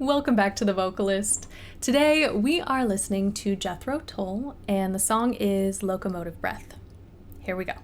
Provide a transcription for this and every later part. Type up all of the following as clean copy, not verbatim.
Welcome back to The Vocalist. Today we are listening to Jethro Tull, and the song is Locomotive Breath. Here we go.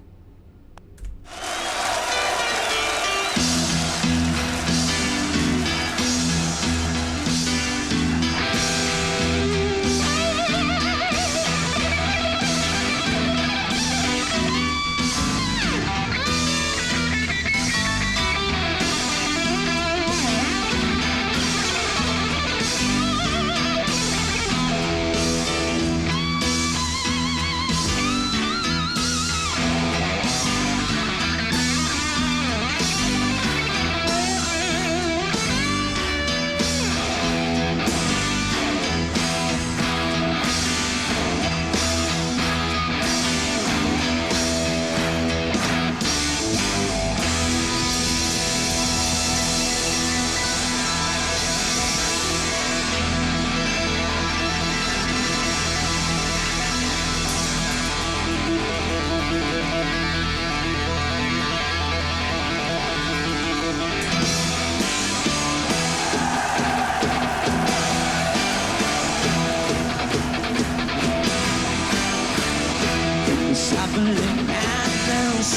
Happening madness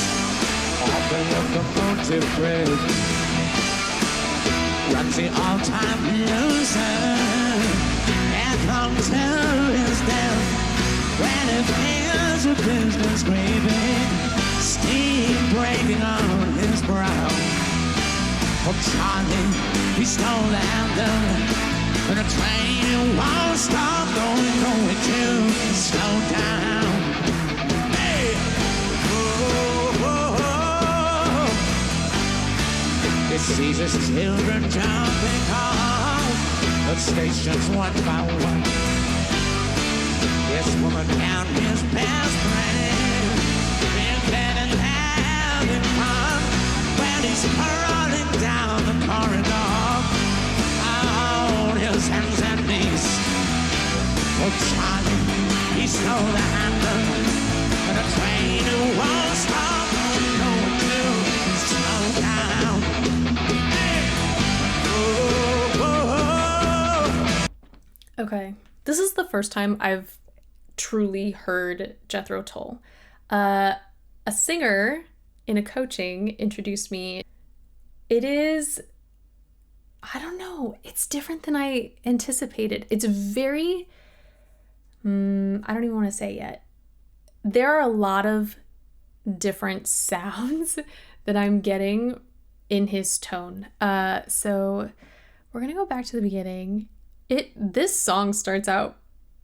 of the locomotive breath. Runs the all-time music and comes to his death when it feels a business craving, steam breaking on his brow. Oh, Charlie, he stole the anthem, and a train won't stop going to slow down. He sees his children jumping off the stations one by one. This woman count his best friend, in bed and having fun when he's running down the corridor on his hands and knees. Oh, Charlie, he stole the handle, and a train won't stop going to slow down. Okay, this is the first time I've truly heard Jethro Tull. A singer in a coaching introduced me. It is, I don't know, it's different than I anticipated. It's very, I don't even want to say yet. There are a lot of different sounds that I'm getting in his tone. So we're gonna go back to the beginning. This song starts out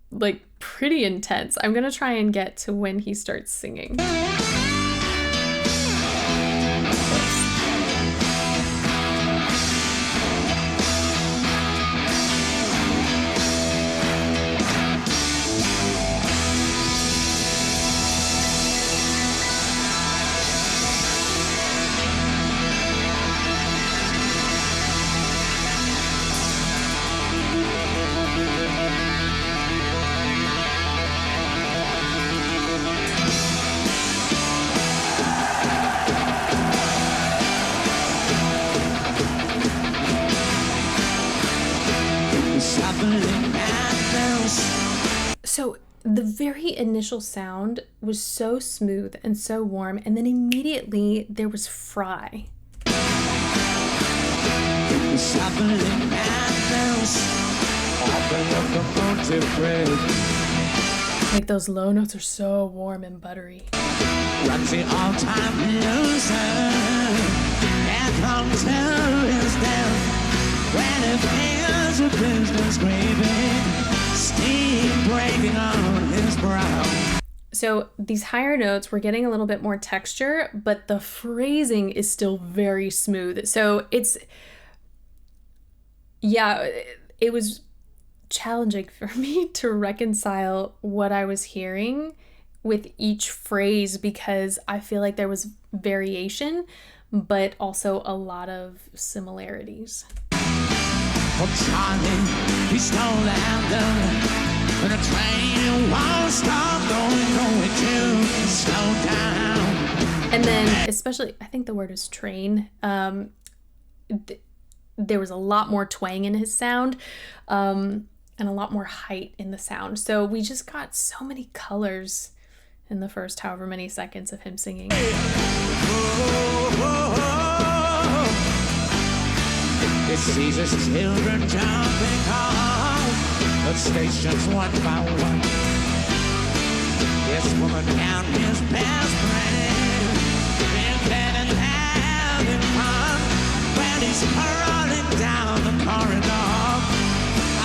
like pretty intense. I'm gonna try and get to when he starts singing. So the very initial sound was so smooth and so warm, and then immediately there was fry. Like those low notes are so warm and buttery. Runs the all-time music and comes to his death when it feels a business craving, steam breaking on his brow. So these higher notes, we're getting a little bit more texture, but the phrasing is still very smooth. So it was challenging for me to reconcile what I was hearing with each phrase because I feel like there was variation, but also a lot of similarities. Oh, Charlie, he stole the anthem, and a train won't stop going to slow down. And then, especially, I think the word is train. there was a lot more twang in his sound, and a lot more height in the sound. So we just got so many colors in the first however many seconds of him singing. It sees his children jumping off the stations one by one. This woman found his best friend, in bed and having fun. When he's crawling down the corridor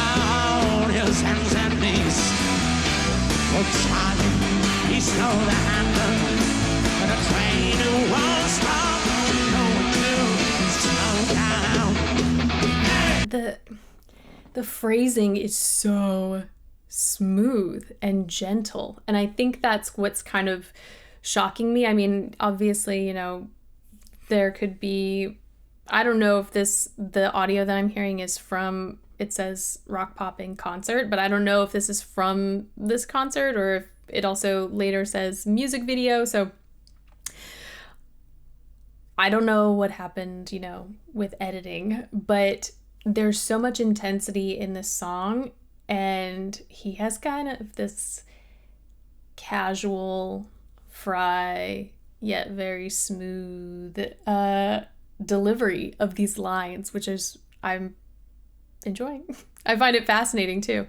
on his hands and knees. Oh, Charlie, he stole the handle, but a train who won't stop, no one to slow down. The phrasing is so smooth and gentle, and I think that's what's kind of shocking me. I mean, obviously, you know, there could be, I don't know if the audio that I'm hearing is from, it says rock popping concert, but I don't know if this is from this concert or if it also later says music video. So I don't know what happened, you know, with editing, but there's so much intensity in this song, and he has kind of this casual, fry, yet very smooth delivery of these lines, which is, I'm enjoying. I find it fascinating too.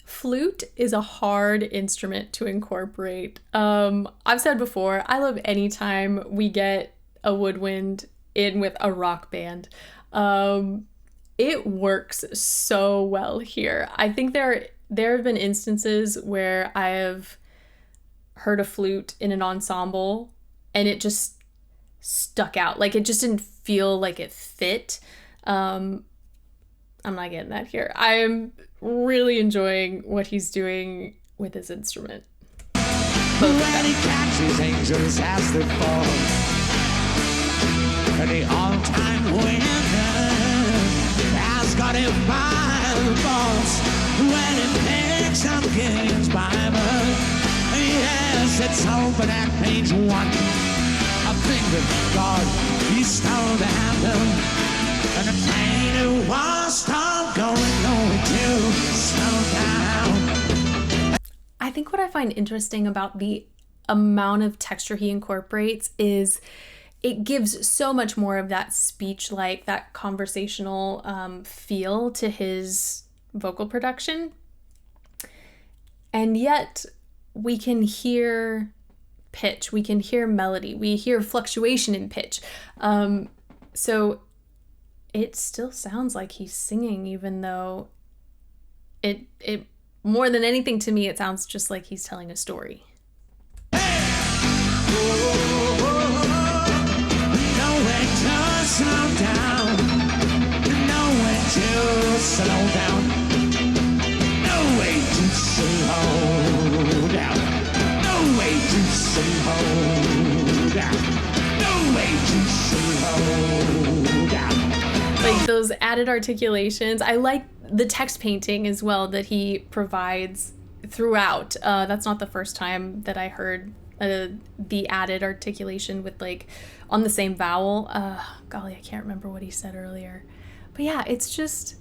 Flute is a hard instrument to incorporate. I've said before, I love any time we get a woodwind in with a rock band. It works so well here. I think there have been instances where I have heard a flute in an ensemble and it just stuck out. Like, it just didn't feel like it fit. I'm not getting that here. I'm really enjoying what he's doing with his instrument. When he catches angels as they fall, and the all-time winner has got him by the balls. When he picks up Gideon's Bible, yes, it's open at page 1. I think that God, he stole the handle. And the train who was stop going nowhere to slow down. I think what I find interesting about the amount of texture he incorporates is it gives so much more of that speech-like, that conversational feel to his vocal production. And yet we can hear pitch, we can hear melody, we hear fluctuation in pitch. So it still sounds like he's singing, even though it more than anything to me, it sounds just like he's telling a story. Nowhere to slow down. Nowhere to slow down. No way to slow down. No way to slow down. No way to slow down. Like those added articulations. I like the text painting as well that he provides throughout. That's not the first time that I heard the added articulation with, like, on the same vowel. Golly, I can't remember what he said earlier. But yeah, it's just,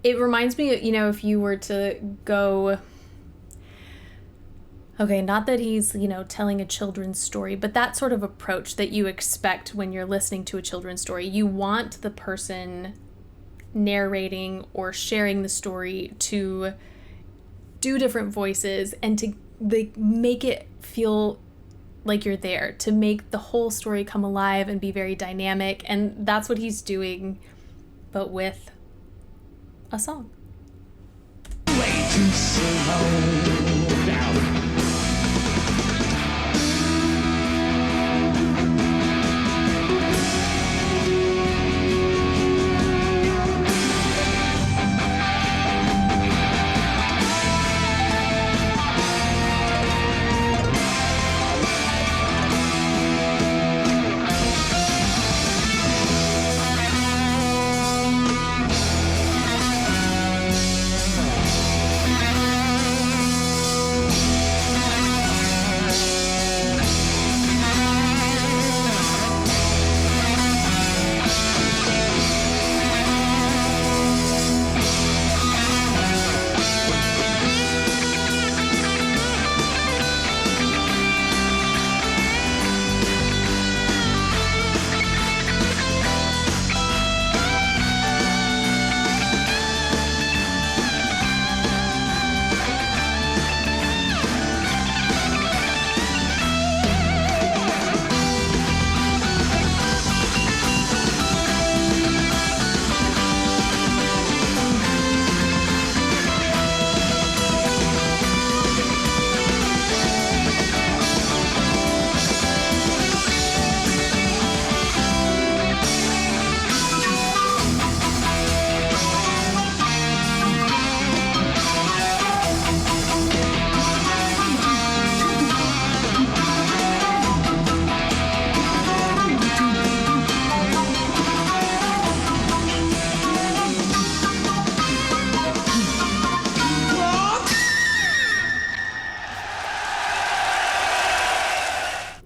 it reminds me, you know, if you were to go, okay, not that he's, you know, telling a children's story, but that sort of approach that you expect when you're listening to a children's story. You want the person narrating or sharing the story to do different voices and to, like, make it feel like you're there, to make the whole story come alive and be very dynamic. And that's what he's doing, but with a song. Way too slow down.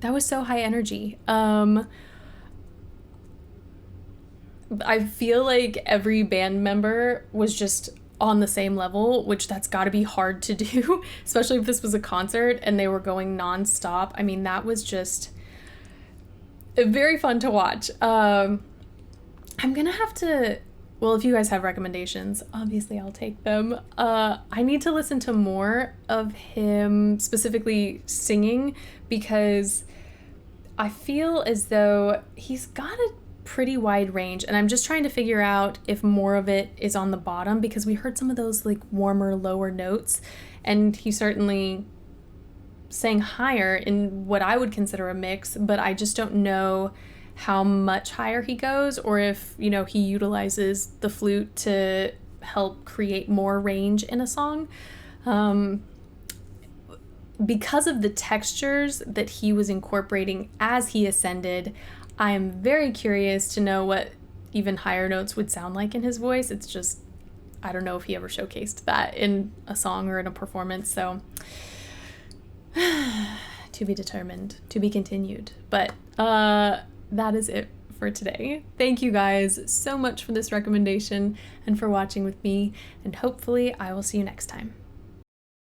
That was so high energy. I feel like every band member was just on the same level, which that's got to be hard to do, especially if this was a concert and they were going nonstop. I mean, that was just very fun to watch. I'm gonna have to, well, if you guys have recommendations, obviously I'll take them. I need to listen to more of him specifically singing, because I feel as though he's got a pretty wide range, and I'm just trying to figure out if more of it is on the bottom, because we heard some of those like warmer, lower notes, and he certainly sang higher in what I would consider a mix, but I just don't know how much higher he goes, or if, you know, he utilizes the flute to help create more range in a song. Because of the textures that he was incorporating as he ascended, I am very curious to know what even higher notes would sound like in his voice. It's just, I don't know if he ever showcased that in a song or in a performance, so to be determined, to be continued. But that is it for today. Thank you guys so much for this recommendation and for watching with me, and hopefully I will see you next time.